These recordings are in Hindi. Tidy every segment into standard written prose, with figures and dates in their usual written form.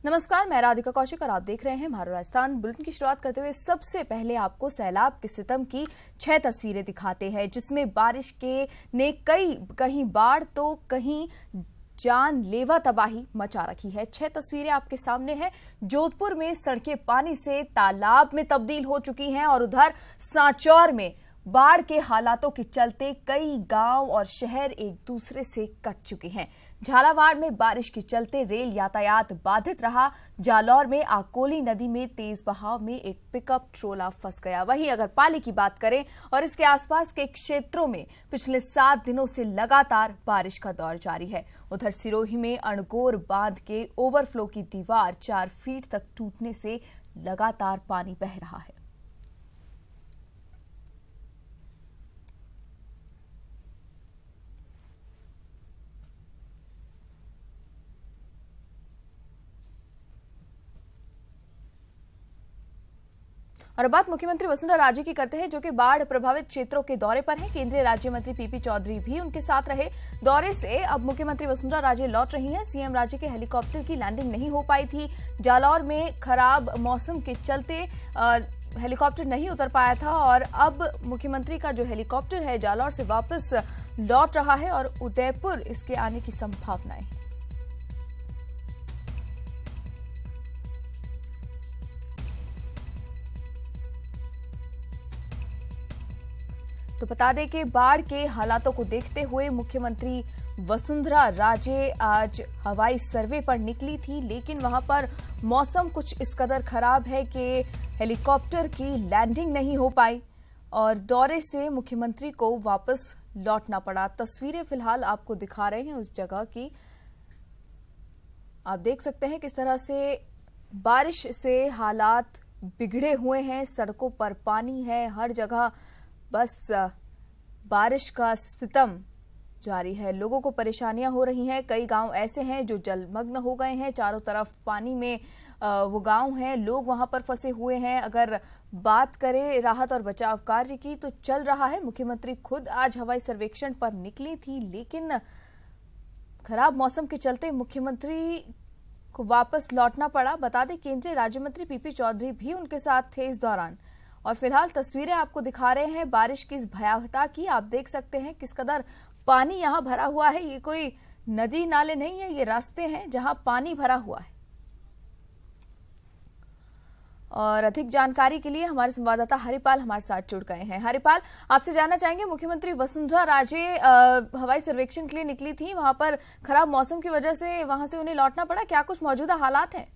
नमस्कार, मैं राधिका कौशिक और आप देख रहे हैं हमारा राजस्थान बुलेटिन की शुरुआत करते हुए सबसे पहले आपको सैलाब के सितम की 6 तस्वीरें दिखाते हैं, जिसमें बारिश के ने कहीं बाढ़ तो कहीं जानलेवा तबाही मचा रखी है। 6 तस्वीरें आपके सामने हैं। जोधपुर में सड़कें पानी से तालाब में तब्दील हो चुकी हैं और उधर सांचौर में बाढ़ के हालातों के चलते कई गांव और शहर एक दूसरे से कट चुके हैं। झालावाड़ में बारिश के चलते रेल यातायात बाधित रहा। जालौर में आकोली नदी में तेज बहाव में एक पिकअप ट्रोला फंस गया। वहीं अगर पाली की बात करें और इसके आसपास के क्षेत्रों में पिछले 7 दिनों से लगातार बारिश का दौर जारी है। उधर सिरोही में अणगोर बांध के ओवरफ्लो की दीवार 4 फीट तक टूटने से लगातार पानी बह रहा है। और अब बात मुख्यमंत्री वसुंधरा राजे की करते हैं, जो कि बाढ़ प्रभावित क्षेत्रों के दौरे पर हैं। केंद्रीय राज्य मंत्री पीपी चौधरी भी उनके साथ रहे। दौरे से अब मुख्यमंत्री वसुंधरा राजे लौट रही हैं। सीएम राजे के हेलीकॉप्टर की लैंडिंग नहीं हो पाई थी। जालौर में खराब मौसम के चलते हेलीकॉप्टर नहीं उतर पाया था और अब मुख्यमंत्री का जो हेलीकॉप्टर है जालौर से वापस लौट रहा है और उदयपुर इसके आने की संभावनाएं हैं। तो बता दें कि बाढ़ के हालातों को देखते हुए मुख्यमंत्री वसुंधरा राजे आज हवाई सर्वे पर निकली थी, लेकिन वहां पर मौसम कुछ इस कदर खराब है कि हेलीकॉप्टर की लैंडिंग नहीं हो पाई और दौरे से मुख्यमंत्री को वापस लौटना पड़ा। तस्वीरें फिलहाल आपको दिखा रहे हैं उस जगह की। आप देख सकते हैं किस तरह से बारिश से हालात बिगड़े हुए हैं। सड़कों पर पानी है, हर जगह बस बारिश का सितम जारी है। लोगों को परेशानियां हो रही हैं। कई गांव ऐसे हैं जो जलमग्न हो गए हैं। चारों तरफ पानी में वो गांव हैं, लोग वहां पर फंसे हुए हैं। अगर बात करें राहत और बचाव कार्य की तो चल रहा है। मुख्यमंत्री खुद आज हवाई सर्वेक्षण पर निकली थी, लेकिन खराब मौसम के चलते मुख्यमंत्री को वापस लौटना पड़ा। बता दें केंद्रीय राज्य मंत्री पीपी चौधरी भी उनके साथ थे इस दौरान। और फिलहाल तस्वीरें आपको दिखा रहे हैं बारिश की इस भयावहता की। आप देख सकते हैं किस कदर पानी यहां भरा हुआ है। ये कोई नदी नाले नहीं है, ये रास्ते हैं जहां पानी भरा हुआ है। और अधिक जानकारी के लिए हमारे संवाददाता हरिपाल हमारे साथ जुड़ गए हैं। हरिपाल, आपसे जानना चाहेंगे, मुख्यमंत्री वसुंधरा राजे हवाई सर्वेक्षण के लिए निकली थी, वहां पर खराब मौसम की वजह से वहां से उन्हें लौटना पड़ा। क्या कुछ मौजूदा हालात हैं?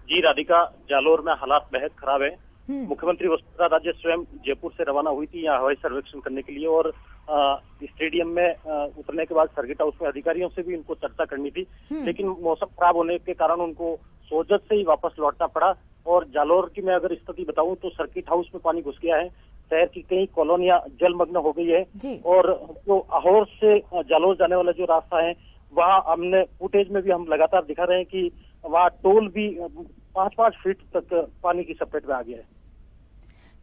जी राधिका, जालौर में हालात बेहद खराब है। मुख्यमंत्री वसुंधरा राजे स्वयं जयपुर से रवाना हुई थी यहाँ हवाई सर्वेक्षण करने के लिए और स्टेडियम में उतरने के बाद सर्किट हाउस में अधिकारियों से भी उनको चर्चा करनी थी, लेकिन मौसम खराब होने के कारण उनको सोजत से ही वापस लौटना पड़ा। और जालौर की मैं अगर स्थिति बताऊं तो सर्किट हाउस में पानी घुस गया है। शहर की कई कॉलोनियां जलमग्न हो गई है और जो अहोर से जालौर जाने वाला जो रास्ता है वहाँ हमने फुटेज में भी हम लगातार दिखा रहे हैं कि वहाँ टोल भी 5-5 फीट तक पानी की चपेट में आ गया है।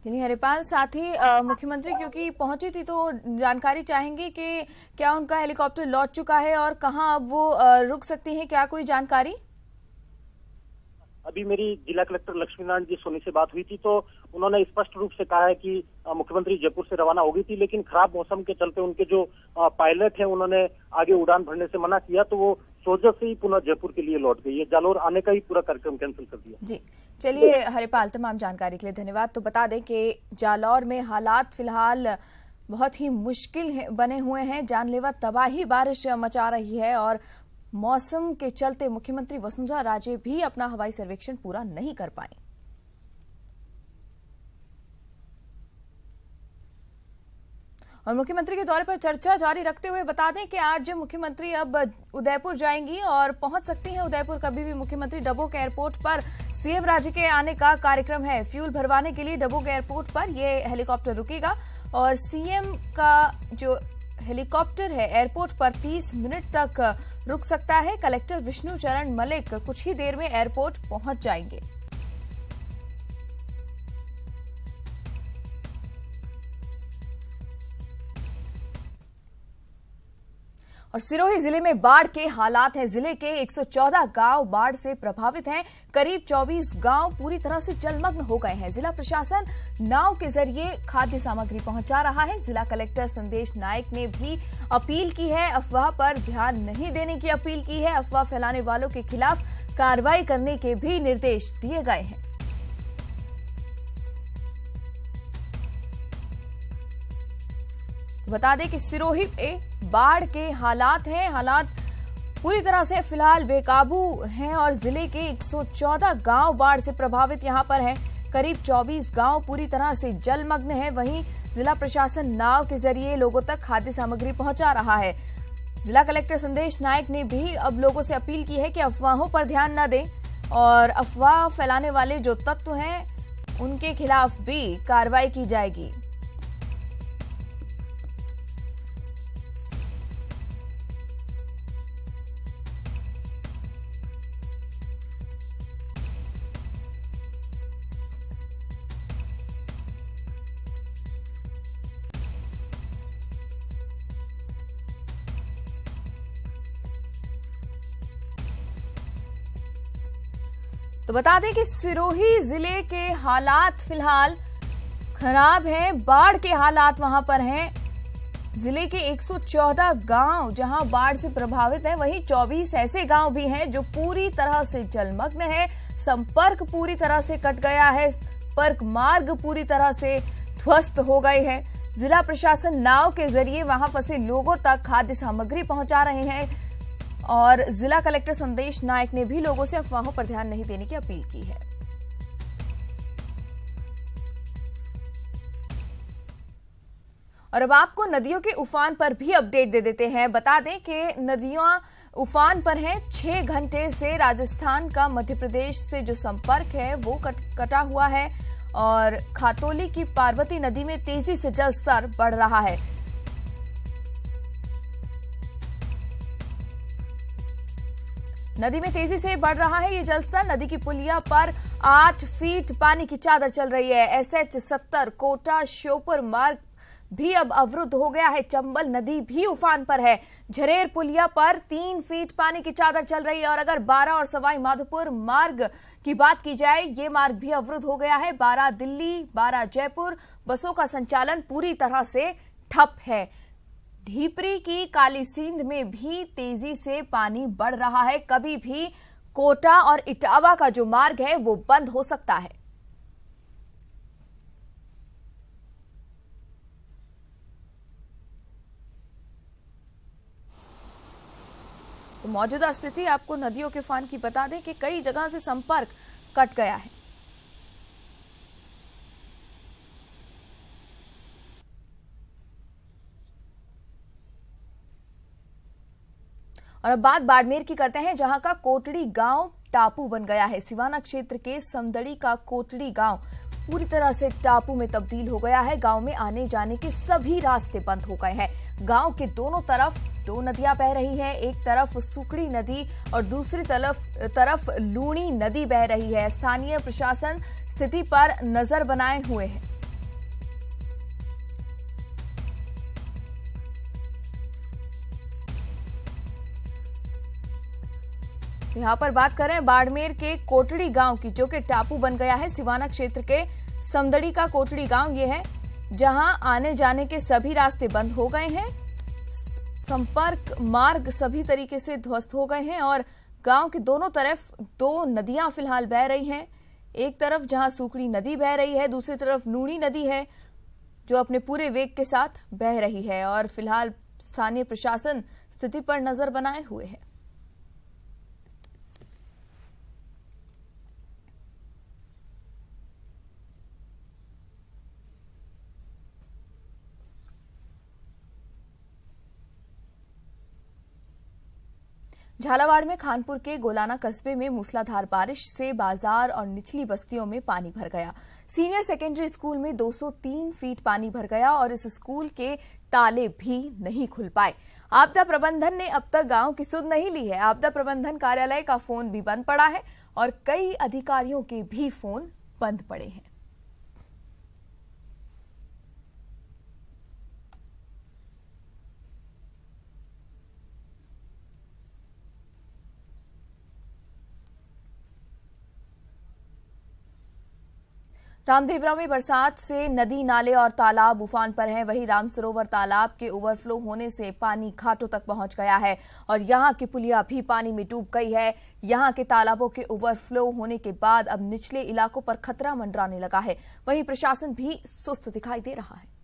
चलिए हरिपाल, साथ ही मुख्यमंत्री क्योंकि पहुंची थी तो जानकारी चाहेंगे कि क्या उनका हेलीकॉप्टर लौट चुका है और कहां अब वो रुक सकती हैं, क्या कोई जानकारी? अभी मेरी जिला कलेक्टर लक्ष्मीनारायण जी सोनी से बात हुई थी तो उन्होंने स्पष्ट रूप से कहा है कि मुख्यमंत्री जयपुर से रवाना हो गई थी, लेकिन खराब मौसम के चलते उनके जो पायलट हैं उन्होंने आगे उड़ान भरने से मना किया, तो वो सोजत से ही पुनः जयपुर के लिए लौट गई है। जालौर आने का ही पूरा कार्यक्रम कैंसिल कर दिया। जी चलिए हरिपाल, तमाम जानकारी के लिए धन्यवाद। तो बता दें कि जालौर में हालात फिलहाल बहुत ही मुश्किल बने हुए हैं। जानलेवा तबाही बारिश मचा रही है और मौसम के चलते मुख्यमंत्री वसुंधरा राजे भी अपना हवाई सर्वेक्षण पूरा नहीं कर पाई। और मुख्यमंत्री के दौरे पर चर्चा जारी रखते हुए बता दें कि आज मुख्यमंत्री अब उदयपुर जाएंगी और पहुंच सकती हैं उदयपुर कभी भी। मुख्यमंत्री डबोक एयरपोर्ट पर सीएम राजे के आने का कार्यक्रम है। फ्यूल भरवाने के लिए डबोक एयरपोर्ट पर यह हेलीकॉप्टर रुकेगा और सीएम का जो हेलीकॉप्टर है एयरपोर्ट पर 30 मिनट तक रुक सकता है। कलेक्टर विष्णु चरण मलिक कुछ ही देर में एयरपोर्ट पहुंच जाएंगे। और सिरोही जिले में बाढ़ के हालात हैं। जिले के 114 गांव बाढ़ से प्रभावित हैं। करीब 24 गांव पूरी तरह से जलमग्न हो गए हैं। जिला प्रशासन नाव के जरिए खाद्य सामग्री पहुंचा रहा है। जिला कलेक्टर संदेश नायक ने भी अपील की है, अफवाह पर ध्यान नहीं देने की अपील की है। अफवाह फैलाने वालों के खिलाफ कार्रवाई करने के भी निर्देश दिए गए हैं। बता दें कि सिरोही में बाढ़ के हालात हैं। हालात पूरी तरह से फिलहाल बेकाबू हैं और जिले के 114 गांव बाढ़ से प्रभावित यहां पर हैं। करीब 24 गांव पूरी तरह से जलमग्न हैं। वहीं जिला प्रशासन नाव के जरिए लोगों तक खाद्य सामग्री पहुंचा रहा है। जिला कलेक्टर संदेश नायक ने भी अब लोगों से अपील की है कि अफवाहों पर ध्यान न दें और अफवाह फैलाने वाले जो तत्व हैं उनके खिलाफ भी कार्रवाई की जाएगी। तो बता दें कि सिरोही जिले के हालात फिलहाल खराब हैं। बाढ़ के हालात वहां पर हैं। जिले के 114 गांव जहां बाढ़ से प्रभावित हैं, वहीं 24 ऐसे गांव भी हैं जो पूरी तरह से जलमग्न है। संपर्क पूरी तरह से कट गया है। संपर्क मार्ग पूरी तरह से ध्वस्त हो गए हैं। जिला प्रशासन नाव के जरिए वहां फंसे लोगों तक खाद्य सामग्री पहुंचा रहे हैं और जिला कलेक्टर संदेश नायक ने भी लोगों से अफवाहों पर ध्यान नहीं देने की अपील की है। और अब आपको नदियों के उफान पर भी अपडेट दे देते हैं। बता दें कि नदियां उफान पर हैं। 6 घंटे से राजस्थान का मध्य प्रदेश से जो संपर्क है वो कटा हुआ है और खातौली की पार्वती नदी में तेजी से जल स्तर बढ़ रहा है। नदी में तेजी से बढ़ रहा है ये जलस्तर। नदी की पुलिया पर 8 फीट पानी की चादर चल रही है। SH 70 कोटा श्योपुर मार्ग भी अब अवरुद्ध हो गया है। चंबल नदी भी उफान पर है। झरेर पुलिया पर 3 फीट पानी की चादर चल रही है और अगर 12 और सवाई माधोपुर मार्ग की बात की जाए, ये मार्ग भी अवरुद्ध हो गया है। 12 दिल्ली 12 जयपुर बसों का संचालन पूरी तरह से ठप है। ढीपरी की काली सिंध में भी तेजी से पानी बढ़ रहा है। कभी भी कोटा और इटावा का जो मार्ग है वो बंद हो सकता है। तो मौजूदा स्थिति आपको नदियों के उफान की बता दें कि कई जगह से संपर्क कट गया है। और अब बात बाड़मेर की करते हैं, जहां का कोटड़ी गांव टापू बन गया है। सिवाना क्षेत्र के समदड़ी का कोटड़ी गांव पूरी तरह से टापू में तब्दील हो गया है। गांव में आने जाने के सभी रास्ते बंद हो गए हैं। गांव के दोनों तरफ 2 नदियां बह रही हैं। एक तरफ सुकड़ी नदी और दूसरी तरफ लूणी नदी बह रही है। स्थानीय प्रशासन स्थिति पर नजर बनाए हुए है। यहां पर बात करें बाड़मेर के कोटड़ी गांव की, जो कि टापू बन गया है। सिवाना क्षेत्र के समदड़ी का कोटड़ी गांव ये है, जहां आने जाने के सभी रास्ते बंद हो गए हैं। संपर्क मार्ग सभी तरीके से ध्वस्त हो गए हैं और गांव के दोनों तरफ 2 नदियां फिलहाल बह रही हैं। एक तरफ जहां सुकड़ी नदी बह रही है, दूसरी तरफ लूणी नदी है जो अपने पूरे वेग के साथ बह रही है और फिलहाल स्थानीय प्रशासन स्थिति पर नजर बनाए हुए है। झालावाड़ में खानपुर के गोलाना कस्बे में मूसलाधार बारिश से बाजार और निचली बस्तियों में पानी भर गया। सीनियर सेकेंडरी स्कूल में 203 फीट पानी भर गया और इस स्कूल के ताले भी नहीं खुल पाए। आपदा प्रबंधन ने अब तक गांव की सुध नहीं ली है। आपदा प्रबंधन कार्यालय का फोन भी बंद पड़ा है और कई अधिकारियों के भी फोन बंद पड़े हैं। रामदेवरा में बरसात से नदी, नाले और तालाब उफान पर हैं। वहीं रामसरोवर तालाब के ओवरफ्लो होने से पानी घाटों तक पहुंच गया है और यहां की पुलिया भी पानी में डूब गई है। यहां के तालाबों के ओवरफ्लो होने के बाद अब निचले इलाकों पर खतरा मंडराने लगा है। वहीं प्रशासन भी सुस्त दिखाई दे रहा है।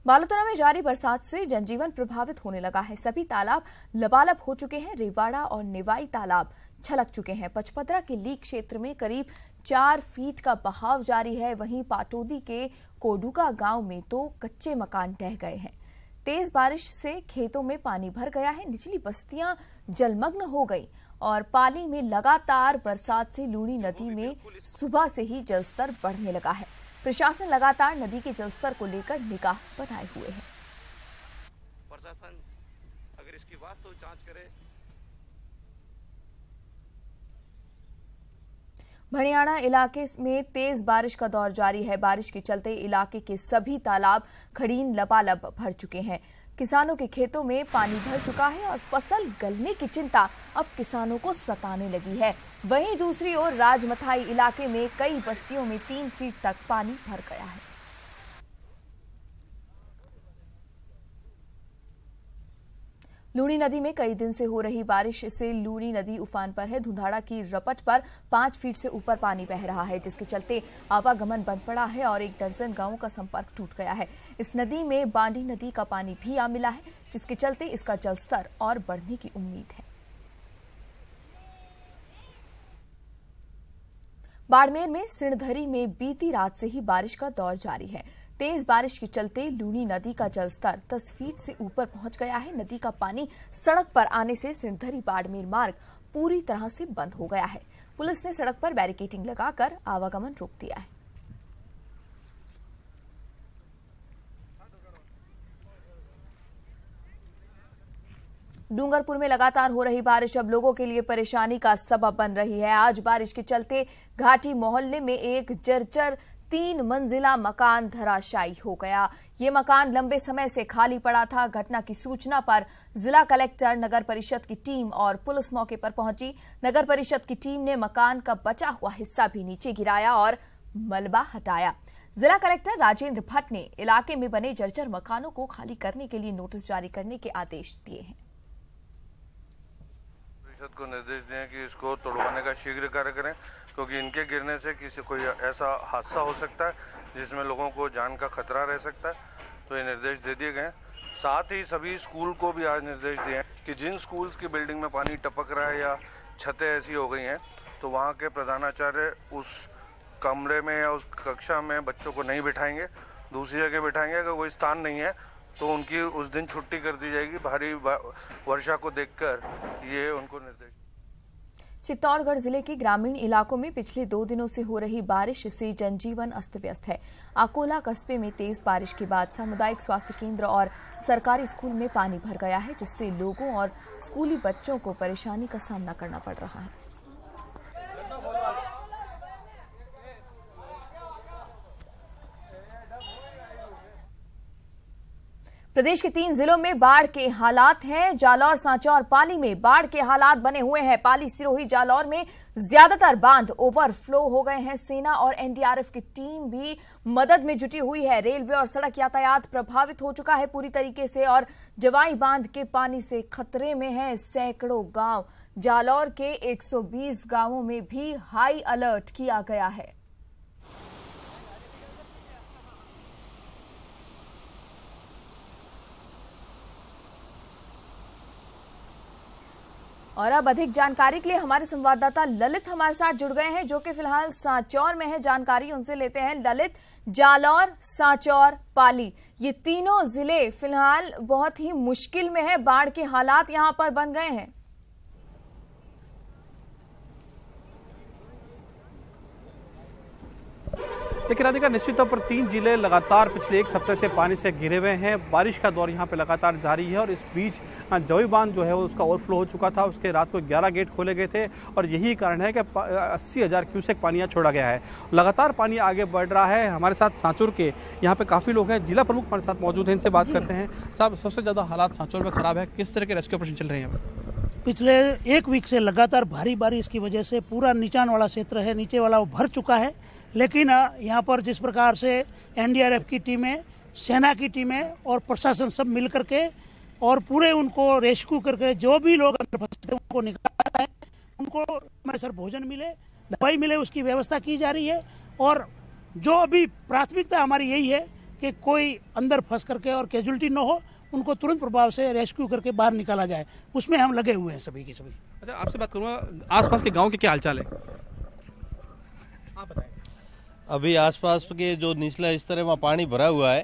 बालोतरा में जारी बरसात से जनजीवन प्रभावित होने लगा है। सभी तालाब लबालब हो चुके हैं। रेवाड़ा और नेवाई तालाब छलक चुके हैं। पचपदरा के लीक क्षेत्र में करीब 4 फीट का बहाव जारी है। वहीं पाटोदी के कोडुका गांव में तो कच्चे मकान ढह गए हैं। तेज बारिश से खेतों में पानी भर गया है। निचली बस्तियां जलमग्न हो गई और पाली में लगातार बरसात से लूणी नदी में सुबह से ही जलस्तर बढ़ने लगा है। प्रशासन लगातार नदी के जलस्तर को लेकर निगाह बनाए हुए है। प्रशासन अगर इसकी वास्तव जांच करे। भड़ियाणा इलाके में तेज बारिश का दौर जारी है। बारिश के चलते इलाके के सभी तालाब खड़ीन लबालब भर चुके हैं। किसानों के खेतों में पानी भर चुका है और फसल गलने की चिंता अब किसानों को सताने लगी है। वहीं दूसरी ओर राजमथाई इलाके में कई बस्तियों में 3 फीट तक पानी भर गया है। लूणी नदी में कई दिन से हो रही बारिश से लूणी नदी उफान पर है। धुंधाड़ा की रपट पर 5 फीट से ऊपर पानी बह रहा है, जिसके चलते आवागमन बंद पड़ा है और 1 दर्जन गांवों का संपर्क टूट गया है। इस नदी में बांडी नदी का पानी भी आ मिला है, जिसके चलते इसका जलस्तर और बढ़ने की उम्मीद है। बाड़मेर में सिणधरी में बीती रात से ही बारिश का दौर जारी है। तेज बारिश के चलते लूणी नदी का जलस्तर 10 फीट से ऊपर पहुंच गया है। नदी का पानी सड़क पर आने से सिणधरी बाड़मेर मार्ग पूरी तरह से बंद हो गया है। पुलिस ने सड़क पर बैरिकेडिंग लगाकर आवागमन रोक दिया है। डूंगरपुर में लगातार हो रही बारिश अब लोगों के लिए परेशानी का सबब बन रही है। आज बारिश के चलते घाटी मोहल्ले में एक जर्जर 3 मंजिला मकान धराशायी हो गया। ये मकान लंबे समय से खाली पड़ा था। घटना की सूचना पर जिला कलेक्टर, नगर परिषद की टीम और पुलिस मौके पर पहुंची। नगर परिषद की टीम ने मकान का बचा हुआ हिस्सा भी नीचे गिराया और मलबा हटाया। जिला कलेक्टर राजेंद्र भट्ट ने इलाके में बने जर्जर मकानों को खाली करने के लिए नोटिस जारी करने के आदेश दिए हैं। परिषद को निर्देश दिए कि इसको तोड़वाने का शीघ्र कार्य करें, क्योंकि इनके गिरने से किसी कोई ऐसा हादसा हो सकता है जिसमें लोगों को जान का खतरा रह सकता है। तो ये निर्देश दे दिए गए। साथ ही सभी स्कूल को भी आज निर्देश दिए हैं कि जिन स्कूल्स की बिल्डिंग में पानी टपक रहा है या छतें ऐसी हो गई हैं, तो वहाँ के प्रधानाचार्य उस कमरे में या उस कक्षा में बच्चों को नहीं बिठाएंगे, दूसरी जगह बिठाएंगे। अगर कोई स्थान नहीं है तो उनकी उस दिन छुट्टी कर दी जाएगी। भारी वर्षा को देखकर ये उनको निर्देश। चित्तौड़गढ़ जिले के ग्रामीण इलाकों में पिछले 2 दिनों से हो रही बारिश से जनजीवन अस्त व्यस्त है। अकोला कस्बे में तेज बारिश के बाद सामुदायिक स्वास्थ्य केंद्र और सरकारी स्कूल में पानी भर गया है, जिससे लोगों और स्कूली बच्चों को परेशानी का सामना करना पड़ रहा है। प्रदेश के 3 जिलों में बाढ़ के हालात हैं। जालौर, सांचौर और पाली में बाढ़ के हालात बने हुए हैं। पाली, सिरोही, जालौर में ज्यादातर बांध ओवरफ्लो हो गए हैं। सेना और एनडीआरएफ की टीम भी मदद में जुटी हुई है। रेलवे और सड़क यातायात प्रभावित हो चुका है पूरी तरीके से और जवाई बांध के पानी से खतरे में है सैकड़ों गांव। जालौर के 120 गांवों में भी हाई अलर्ट किया गया है। और अब अधिक जानकारी के लिए हमारे संवाददाता ललित हमारे साथ जुड़ गए हैं, जो कि फिलहाल सांचौर में है। जानकारी उनसे लेते हैं। ललित, जालौर, सांचौर, पाली, ये तीनों जिले फिलहाल बहुत ही मुश्किल में है। बाढ़ के हालात यहां पर बन गए हैं। देखिए राधिका, निश्चित तौर पर 3 जिले लगातार पिछले 1 हफ्ते से पानी से घिरे हुए हैं। बारिश का दौर यहाँ पे लगातार जारी है और इस बीच जोई बांध जो है उसका ओवरफ्लो हो चुका था। उसके रात को 11 गेट खोले गए थे और यही कारण है कि 80,000 क्यूसेक पानी यहाँ छोड़ा गया है। लगातार पानी आगे बढ़ रहा है। हमारे साथ सांचौर के यहाँ पे काफ़ी लोग हैं, जिला प्रमुख हमारे साथ मौजूद हैं, इनसे बात करते हैं। साहब, सबसे ज़्यादा हालात सांचौर में खराब है, किस तरह के रेस्क्यू ऑपरेशन चल रहे हैं? पिछले 1 वीक से लगातार भारी बारिश की वजह से पूरा नीचान वाला क्षेत्र है, नीचे वाला वो भर चुका है। लेकिन यहाँ पर जिस प्रकार से एनडीआरएफ की टीमें, सेना की टीमें और प्रशासन सब मिल करके और पूरे उनको रेस्क्यू करके जो भी लोग अंदर फंसे थे उनको निकाला है, उनको सर भोजन मिले, दवाई मिले, उसकी व्यवस्था की जा रही है। और जो अभी प्राथमिकता हमारी यही है कि कोई अंदर फंस करके और कैजुअलिटी न हो, उनको तुरंत प्रभाव से रेस्क्यू करके बाहर निकाला जाए, उसमें हम लगे हुए हैं सभी की सभी। अच्छा, आपसे बात करूँगा, आसपास के गाँव के क्या हालचाल है, आप बताएं। अभी आसपास के जो निचला स्तर है वहाँ पानी भरा हुआ है,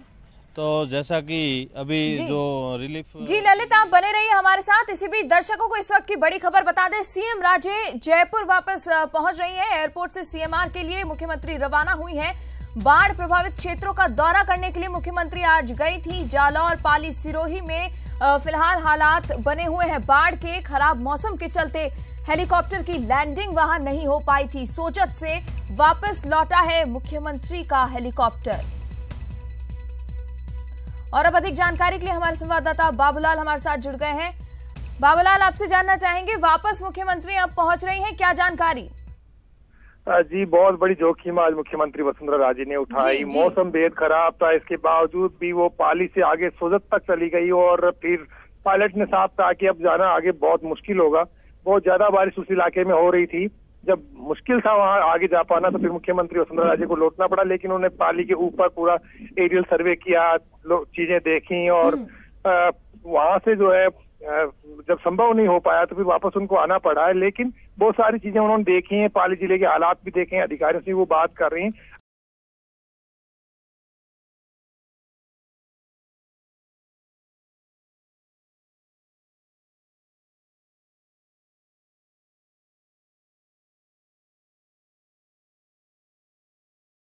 तो जैसा कि अभी जो रिलीफ। जी ललित, आप बने रहिए हमारे साथ। इसी बीच दर्शकों को इस वक्त की बड़ी खबर बता दें, सीएम राजे जयपुर वापस पहुंच रही हैं। एयरपोर्ट से सीएमआर के लिए मुख्यमंत्री रवाना हुई हैं। बाढ़ प्रभावित क्षेत्रों का दौरा करने के लिए मुख्यमंत्री आज गई थी। जालौर, पाली, सिरोही में फिलहाल हालात बने हुए हैं। बाढ़ के खराब मौसम के चलते हेलीकॉप्टर की लैंडिंग वहां नहीं हो पाई थी। सोजत से वापस लौटा है मुख्यमंत्री का हेलीकॉप्टर। और अब अधिक जानकारी के लिए हमारे संवाददाता बाबूलाल हमारे साथ जुड़ गए हैं। बाबूलाल, आपसे जानना चाहेंगे, वापस मुख्यमंत्री अब पहुंच रही हैं, क्या जानकारी? जी, बहुत बड़ी जोखिम आज मुख्यमंत्री वसुंधरा राजे ने उठाई। मौसम बेहद खराब था, इसके बावजूद भी वो पाली से आगे सोजत तक चली गई और फिर पायलट ने साफ कहा कि अब जाना आगे बहुत मुश्किल होगा। बहुत ज्यादा बारिश उस इलाके में हो रही थी, जब मुश्किल था वहां आगे जा पाना, तो फिर मुख्यमंत्री वसुंधरा राजे को लौटना पड़ा। लेकिन उन्होंने पाली के ऊपर पूरा एरियल सर्वे किया, चीजें देखी और वहां से जो है जब संभव नहीं हो पाया तो फिर वापस उनको आना पड़ा है। लेकिन बहुत सारी चीजें उन्होंने देखी हैं, पाली जिले के हालात भी देखे हैं, अधिकारियों से वो बात कर रही हैं।